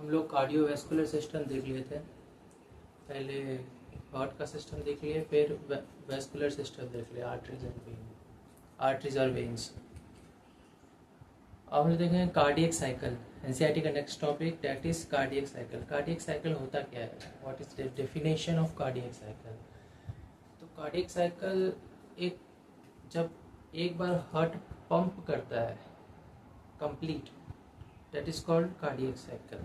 हम लोग cardiovascular system देख लिए थे। पहले हार्ट का सिस्टम देख लिए, फिर वैस्कुलर सिस्टम देख लिया, आर्टरीज और वेन्स। अब हम लोग देखेंगे कार्डियक साइकिल। एनसीईआरटी का next topic that is cardiac cycle. Cardiac cycle होता क्या है? What is the definition of cardiac cycle? तो कार्डियक साइकिल जब एक बार हार्ट पंप करता है complete, that is called cardiac cycle.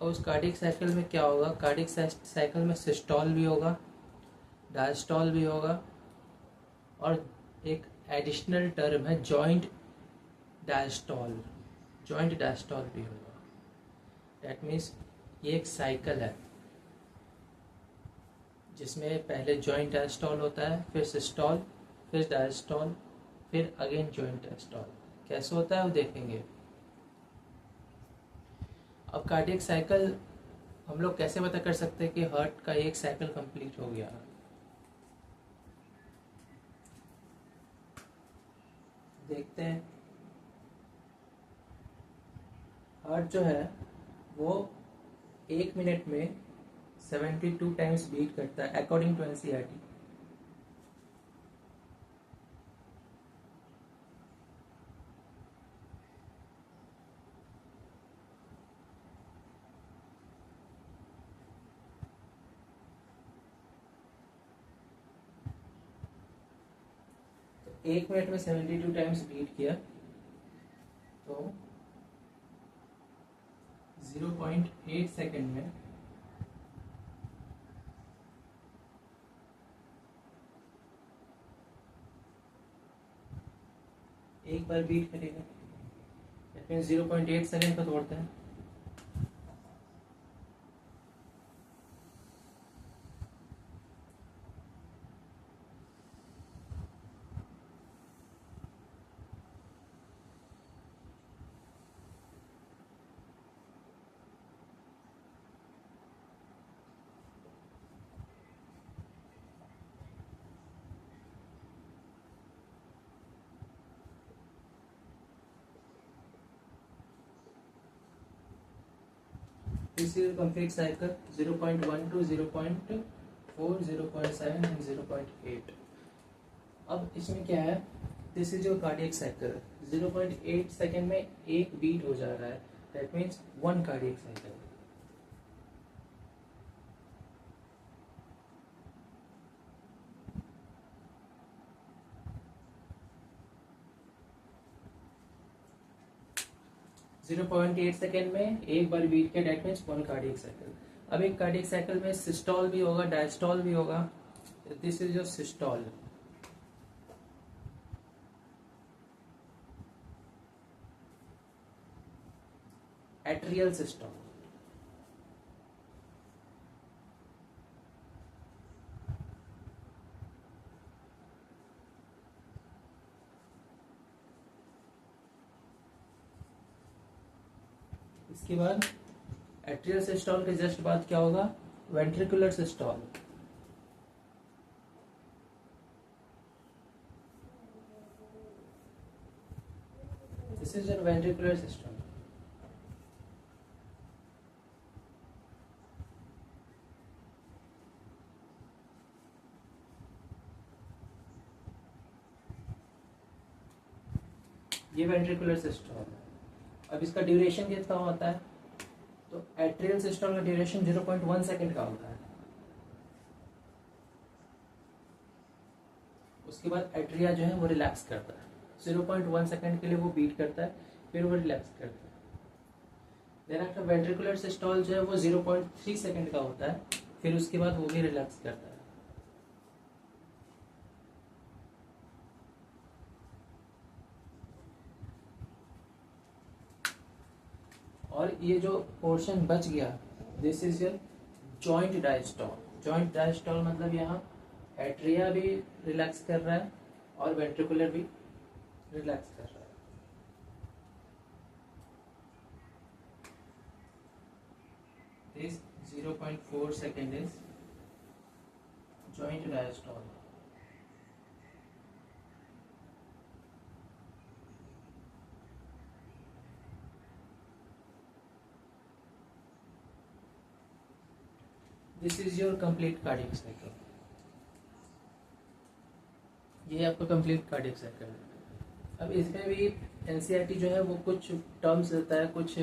और उस कार्डियक साइकिल में क्या होगा? कार्डियक साइकिल में सिस्टोल भी होगा, डायस्टोल भी होगा, और एक एडिशनल टर्म है जॉइंट डायस्टोल भी होगा। दैट मीन्स ये एक साइकिल है जिसमें पहले जॉइंट डायस्टोल होता है, फिर सिस्टोल, फिर डायस्टोल, फिर अगेन जॉइंट डायस्टोल। कैसे होता है वो देखेंगे। अब कार्डियक साइकिल हम लोग कैसे पता कर सकते हैं कि हार्ट का एक साइकिल कंप्लीट हो गया? देखते हैं। हार्ट जो है वो 1 मिनट में 72 टाइम्स बीट करता है अकॉर्डिंग टू एनसीईआरटी। तो 1 मिनट में 72 टाइम्स बीट किया तो 0.8 सेकेंड में एक बार बीट करेगा। दैट मीन्स 0.8 सेकेंड का तोड़ते हैं। This is a complete cycle 0.1 to 0.4, 0.7 and 0.8. अब इसमें क्या है? This is your cardiac cycle. 0.8 second में एक बीट हो जा रहा है। That means 1 cardiac cycle. Zero point eight second में एक बार बीट किया, दैट मीन्स 1 कार्डियक साइकिल। अब एक कार्डियक साइकिल में सिस्टोल भी होगा, डायस्टोल भी होगा। This is your systole. Atrial systole. इसके बाद एट्रियल सिस्टोल के जस्ट बाद क्या होगा? Ventricular systole. This is your ventricular systole. ये वेंट्रिकुलर सिस्टोल है। अब इसका ड्यूरेशन कितना होता है? तो एट्रियल सिस्टोल का ड्यूरेशन 0.1 सेकेंड का होता है। उसके बाद एट्रिया जो है वो रिलैक्स करता है। 0.1 सेकेंड के लिए वो बीट करता है, फिर वो रिलैक्स करता है। देन आफ्टर वेंट्रिकुलर सिस्टोल जो है वो 0.3 सेकेंड का होता है, फिर उसके बाद वो भी रिलैक्स करता है। और ये जो पोर्शन बच गया, this is your joint diastole. Joint diastole मतलब यहाँ एट्रिया भी रिलैक्स कर रहा है और वेंट्रिकुलर भी रिलैक्स कर रहा है। This 0.4 second is joint diastole. This is your complete cardiac cycle. ये आपका कंप्लीट कार्डियक साइकिल है। अब इसमें भी एनसीईआरटी जो है वो कुछ टर्म्स देता है, कुछ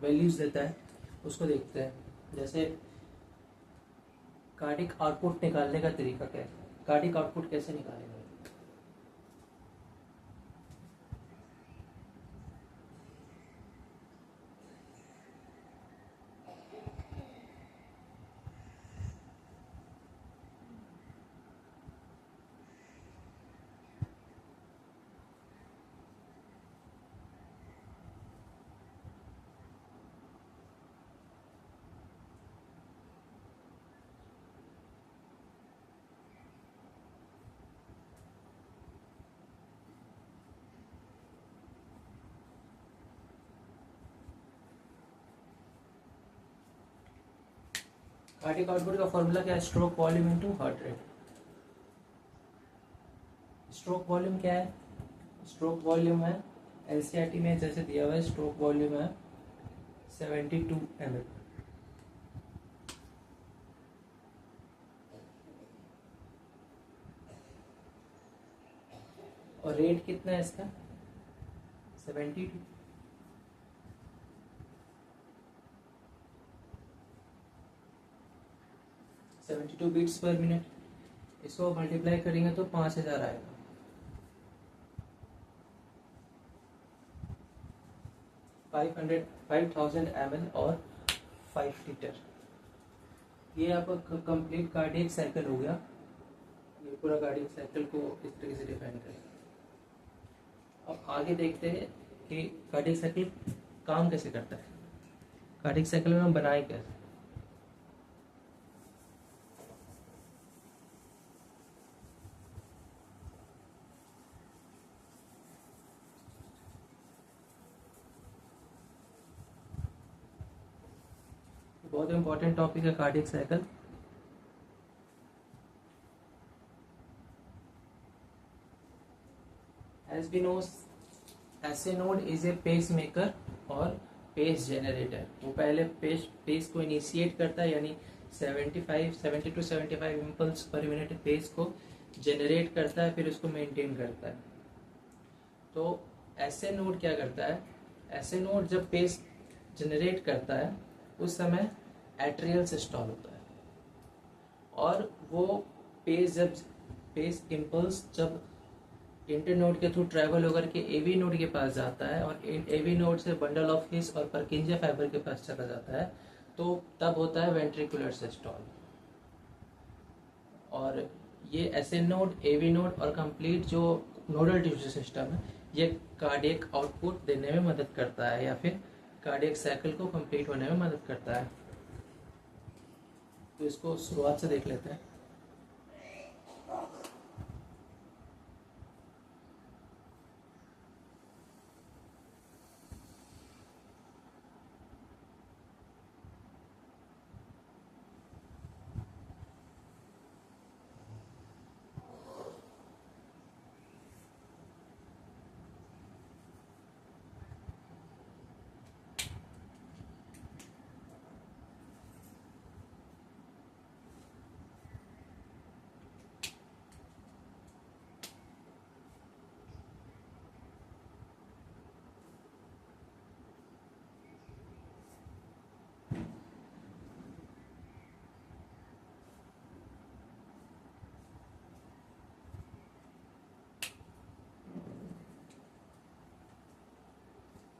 वैल्यूज देता है, उसको देखते हैं। जैसे कार्डिक आउटपुट निकालने का तरीका क्या है, कार्डिक आउटपुट कैसे निकालेंगे। कार्डिक आउटपुट का फॉर्मूला क्या है, stroke volume into heart rate. Stroke volume क्या है, स्ट्रोक वॉल्यूम है एनसीईआरटी में जैसे दिया हुआ है, स्ट्रोक वॉल्यूम है 72 ml। और रेट कितना है इसका 72, 72 बीट्स पर मिनट। इसको मल्टीप्लाई करेंगे तो 5000 आएगा। फाइव थाउजेंड ml और 5 लीटर। ये आपका कंप्लीट कार्डियक साइकिल हो गया। ये पूरा कार्डियक साइकिल को इस तरीके से डिफाइन करें। अब आगे देखते हैं कि कार्डियक साइकिल काम कैसे करता है, कार्डियक साइकिल में हम बनाए कैसे। बहुत इंपॉर्टेंट टॉपिक है cardiac cycle. As we know, SA node is a pacemaker और पेस जनरेटर। वो पहले पेस को इनिशिएट करता है, यानी 70 to 75 impulse per minute pace को जनरेट करता है, फिर उसको मेंटेन करता है। तो SA नोड क्या करता है, SA नोड जब पेस जनरेट करता है उस समय एट्रियल सिस्टोल होता है, और वो पेस इम्पल्स जब इंटरनोड के थ्रू ट्रैवल होकर के एवी नोड के पास जाता है, और एवी नोड से बंडल ऑफ हिस और परकिंजे फाइबर के पास चला जाता है, तो तब होता है वेंट्रिकुलर सिस्टोल। और ये एसए नोड, एवी नोड और कंप्लीट जो नोडल टिश्यू सिस्टम है, ये कार्डियक आउटपुट देने में मदद करता है, या फिर कार्डियक साइकिल को कंप्लीट होने में मदद करता है। तो इसको शुरुआत से देख लेते हैं।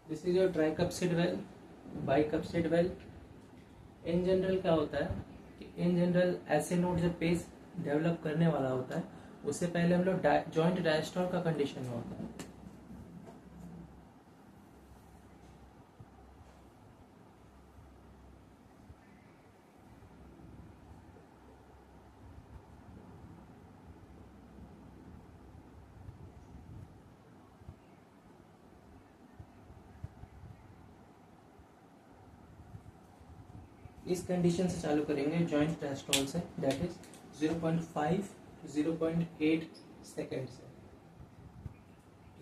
This is your tricuspid valve, bicuspid valve. In general क्या होता है कि इन जनरल ऐसे नोड जब पेस डेवलप करने वाला होता है, उससे पहले हम लोग जॉइंट डायस्टोल का कंडीशन में होता है। इस कंडीशन से चालू करेंगे जॉइंट डायस्टोल से, दैट इज 0.5 to 0.8 सेकेंड से।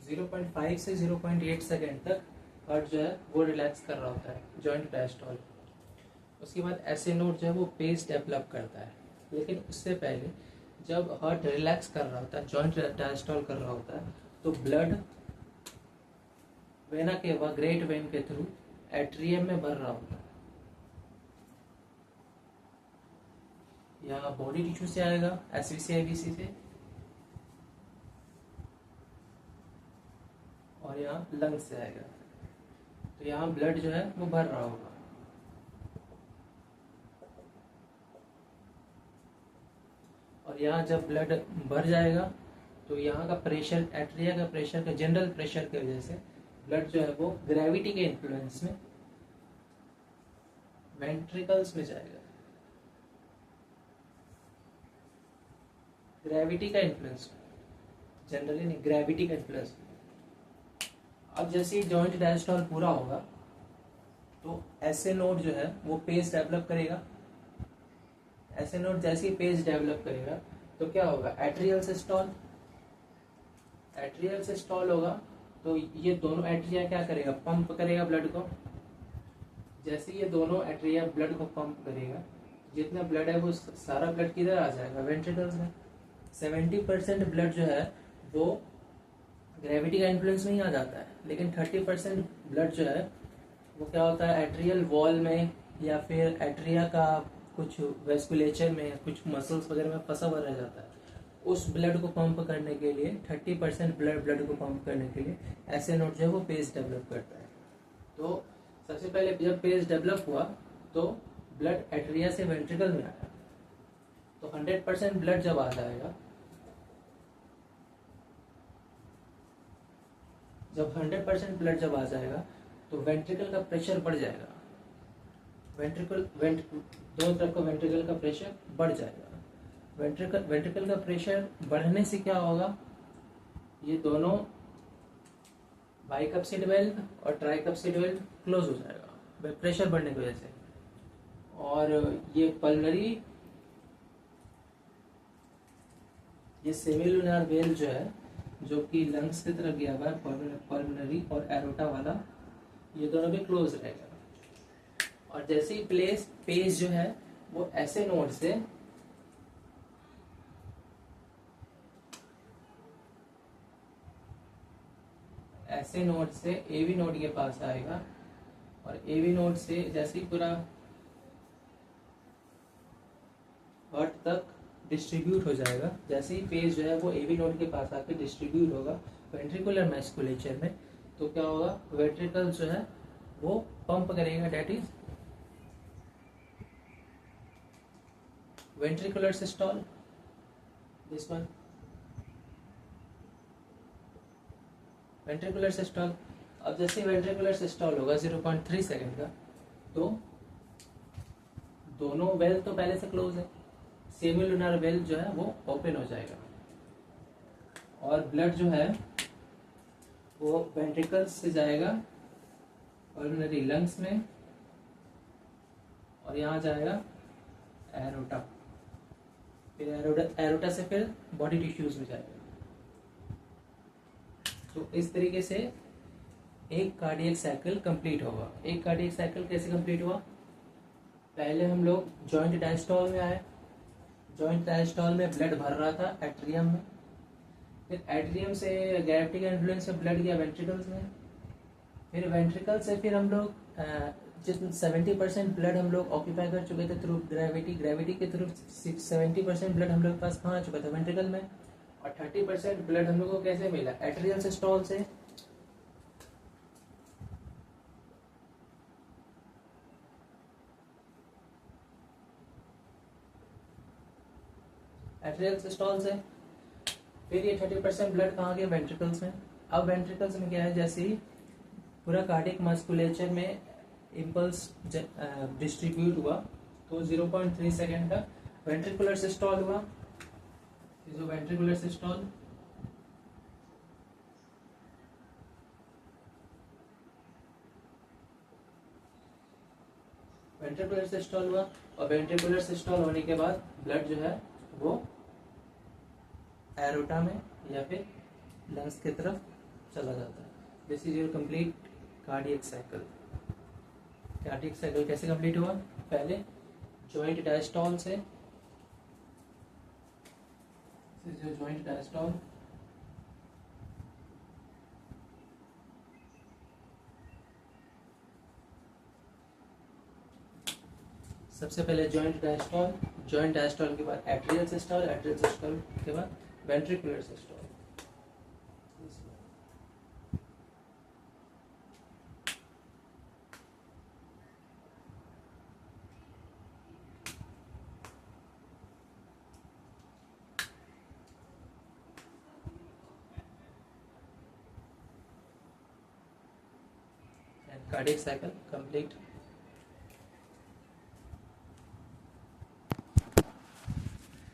0.5 से 0.8 सेकेंड तक हार्ट जो है वो रिलैक्स कर रहा होता है जॉइंट डायस्टोल। उसके बाद ऐसे नोड जो है वो पेस डेवलप करता है। लेकिन उससे पहले जब हार्ट रिलैक्स कर रहा होता है, जॉइंट डायस्टॉल कर रहा होता है, तो ब्लड वेना के व ग्रेट वेन के थ्रू एट्रियम में भर रहा होता है। यहाँ बॉडी टिश्यू से आएगा, एसवीसी आईवीसी से, और यहाँ लंग्स से आएगा। तो यहाँ ब्लड जो है वो भर रहा होगा। और यहाँ जब ब्लड भर जाएगा तो यहाँ का प्रेशर, एट्रिया का प्रेशर, का जनरल प्रेशर की वजह से ब्लड जो है वो ग्रेविटी के इन्फ्लुएंस में वेंट्रिकल्स में जाएगा। ग्रेविटी का इन्फ्लुएंस, जनरली नहीं, ग्रेविटी का इन्फ्लुएंस। अब जैसे ही जॉइंट डायस्टॉल पूरा होगा तो ऐसे नोड जो है वो पेस डेवलप करेगा। ऐसे नोड जैसे ही पेस डेवलप करेगा तो क्या होगा, एट्रियल सिस्टोल। एट्रियल सिस्टोल होगा तो ये दोनों एट्रिया क्या करेगा, पंप करेगा ब्लड को। जैसे ये दोनों एट्रिया ब्लड को पंप करेगा, जितना ब्लड है वो सारा ब्लड किधर आ जाएगा, वेंट्रिकल्स में। 70% ब्लड जो है वो ग्रेविटी का इन्फ्लुएंस में ही आ जाता है, लेकिन 30% ब्लड जो है वो क्या होता है, एट्रियल वॉल में या फिर एट्रिया का कुछ वेस्कुलेचर में, कुछ मसल्स वगैरह में फंसा हुआ रह जाता है। उस ब्लड को पंप करने के लिए, 30% ब्लड को पंप करने के लिए ऐसे नोड जो है वो पेस डेवलप करता है। तो सबसे पहले जब पेस डेवलप हुआ तो ब्लड एट्रिया से वेंट्रिकल में आया। तो 100% ब्लड जब आ जाएगा, जब 100% ब्लड जब आ जाएगा तो वेंट्रिकल का प्रेशर बढ़ जाएगा। दोनों तरफ का वेंट्रिकल का प्रेशर बढ़ जाएगा। वेंट्रिकल का प्रेशर बढ़ने से क्या होगा, ये दोनों बाइकप्सिड वेल्व और ट्राइकप्सिड वेल्व क्लोज हो जाएगा प्रेशर बढ़ने की वजह से। और ये पल्मनरी, ये सेमिलुनर वेल जो है, जो कि लंग्स की तरफ गया हुआ है, पल्मनरी और एरोटा वाला, ये दोनों भी क्लोज रहेगा। और जैसे ही पेस जो है वो ऐसे नोड से एवी नोड के पास आएगा, और एवी नोड से जैसे ही पूरा हार्ट तक डिस्ट्रीब्यूट हो जाएगा, जैसे ही पेस जो है वो एवी नोड के पास आके डिस्ट्रीब्यूट होगा वेंट्रिकुलर मैस्कुलेचर में, तो क्या होगा, वेंट्रिकल जो है वो पंप करेगा, that is ventricular systole, this one ventricular systole. अब जैसे वेंट्रिकुलर सिस्टोल होगा 0.3 सेकेंड का, तो दोनों वेल तो पहले से क्लोज है, सेमिलुनर वेल जो है वो ओपन हो जाएगा, और ब्लड जो है वो वेंट्रिकल्स से जाएगा पल्मनरी लंग्स में, और यहाँ जाएगा एरोटा, फिर एरोटा से फिर बॉडी टिश्यूज में जाएगा। तो इस तरीके से एक कार्डियक साइकिल कंप्लीट होगा। एक कार्डियक साइकिल कैसे कंप्लीट हुआ, पहले हम लोग जॉइंट डायस्टॉल में आए। जॉइंट डायस्टॉल में ब्लड भर रहा था एट्रियम में, फिर एट्रियम से ग्रेविटी के इन्फ्लुएंस से ब्लड गया वेंट्रिकल्स में, फिर वेंट्रिकल से फिर हम लोग जितना 70% ब्लड हम लोग ऑक्यूपाई कर चुके थे थ्रू ग्रेविटी के थ्रू 70% ब्लड हम लोग के पास कहाँ आ चुका था, वेंट्रिकल में, और 30% ब्लड हम लोग को कैसे मिला, एट्रियल सिस्टोल से। एट्रियल सिस्टोल से फिर ये 30% ब्लड कहाँ गया, वेंट्रिकल्स में। अब वेंट्रिकल्स में क्या है, जैसे ही पूरा कार्डियक मस्कुलेचर में इम्पल्स डिस्ट्रीब्यूट हुआ तो 0.3 सेकेंड का वेंट्रिकुलर सिस्टोल हुआ। जो वेंट्रिकुलर सिस्टोल, वेंट्रिकुलर सिस्टोल हुआ, और वेंट्रिकुलर सिस्टोल होने के बाद ब्लड जो है वो एरोटा में या फिर लंग्स की तरफ चला जाता है। This is your complete cardiac cycle. Cardiac cycle कैसे कंप्लीट हुआ? पहले जॉइंट डायस्टॉल से, जो जॉइंट डायस्टॉल, सबसे पहले जॉइंट डायस्टॉल के बाद एट्रियल सिस्टोल के बाद ventricular systole. and cardiac cycle complete